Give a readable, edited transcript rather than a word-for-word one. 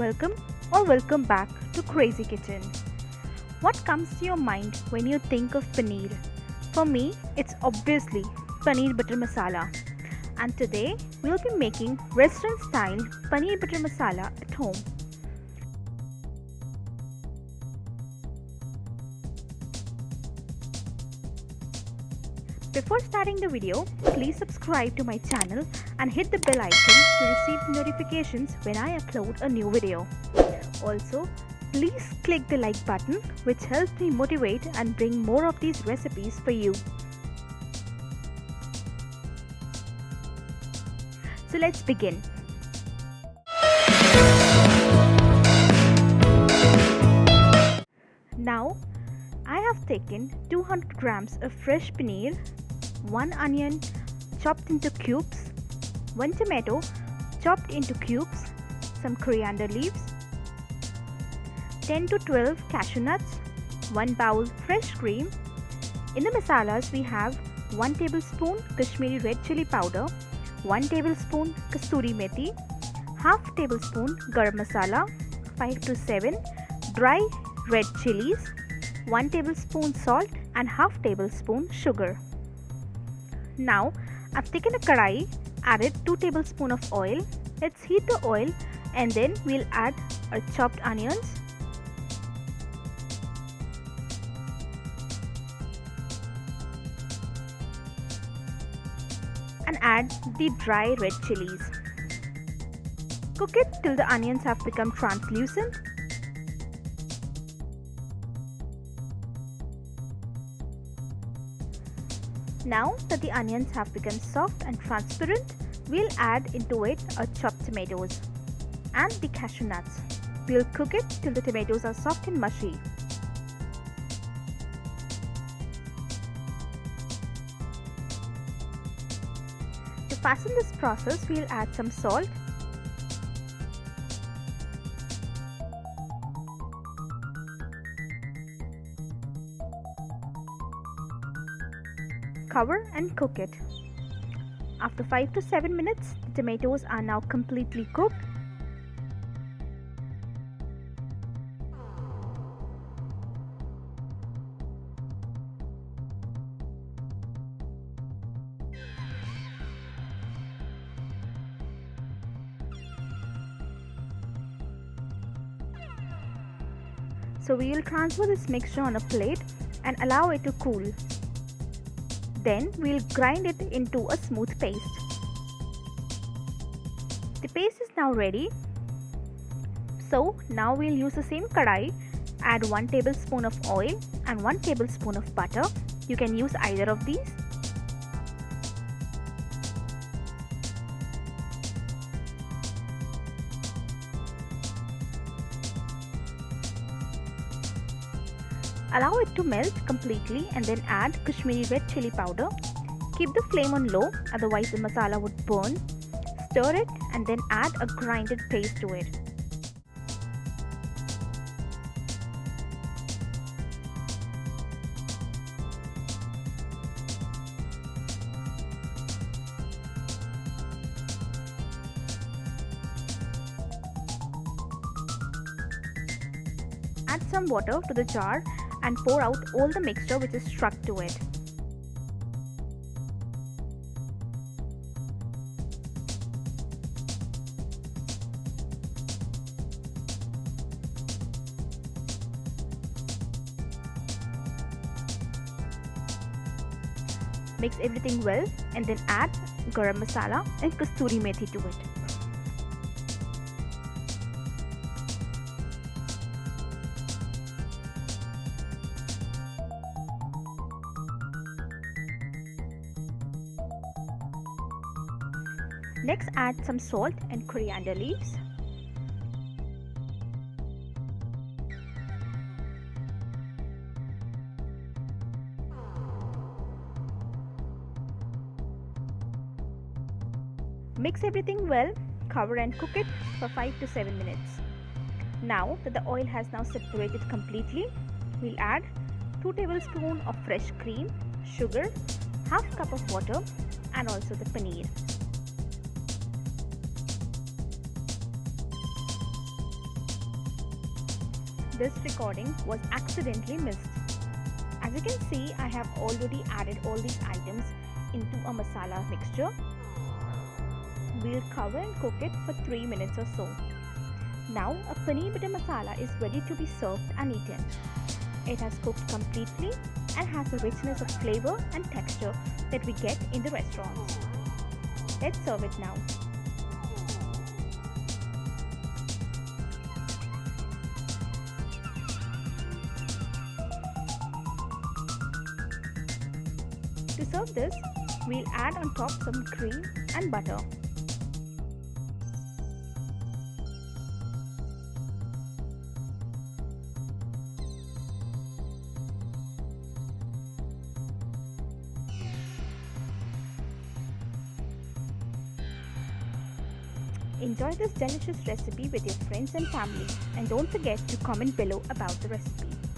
welcome or welcome back to Crazy Kitchen. What comes to your mind when you think of paneer? For me, it's obviously Paneer Butter Masala. And today, we'll be making restaurant style Paneer Butter Masala at home. Before starting the video, please subscribe to my channel and hit the bell icon to receive notifications when I upload a new video. Also, please click the like button, which helps me motivate and bring more of these recipes for you. So let's begin. Now, I have taken 200 grams of fresh paneer, 1 onion chopped into cubes, 1 tomato chopped into cubes, some coriander leaves, 10 to 12 cashew nuts, 1 bowl fresh cream. In the masalas we have 1 tablespoon Kashmiri red chili powder, 1 tablespoon kasturi methi, half tablespoon garam masala, 5 to 7 dry red chilies, 1 tablespoon salt and half tablespoon sugar. Now I've taken a kadai, added 2 tablespoons of oil. Let's heat the oil and then we'll add our chopped onions, and add the dry red chilies. Cook it till the onions have become translucent. Now that the onions have become soft and transparent, we'll add into it our chopped tomatoes and the cashew nuts. We'll cook it till the tomatoes are soft and mushy. To fasten this process, we'll add some salt, cover and cook it. After 5 to 7 minutes, the tomatoes are now completely cooked. So we will transfer this mixture on a plate and allow it to cool. Then we'll grind it into a smooth paste. The paste is now ready. So now we'll use the same kadai, add 1 tablespoon of oil and 1 tablespoon of butter. You can use either of these. Allow it to melt completely and then add Kashmiri red chili powder. Keep the flame on low, otherwise the masala would burn. Stir it and then add a grinded paste to it. Add some water to the jar and pour out all the mixture which is struck to it. Mix everything well and then add garam masala and kasturi methi to it. Next, add some salt and coriander leaves. Mix everything well, cover and cook it for 5 to 7 minutes. Now that the oil has now separated completely, we'll add 2 tablespoons of fresh cream, sugar, half cup of water and also the paneer. this recording was accidentally missed. As you can see, I have already added all these items into a masala mixture. We'll cover and cook it for 3 minutes or so. Now a paneer butter masala is ready to be served and eaten. It has cooked completely and has the richness of flavor and texture that we get in the restaurants. Let's serve it now. To serve this, we'll add on top some cream and butter. Enjoy this delicious recipe with your friends and family, and don't forget to comment below about the recipe.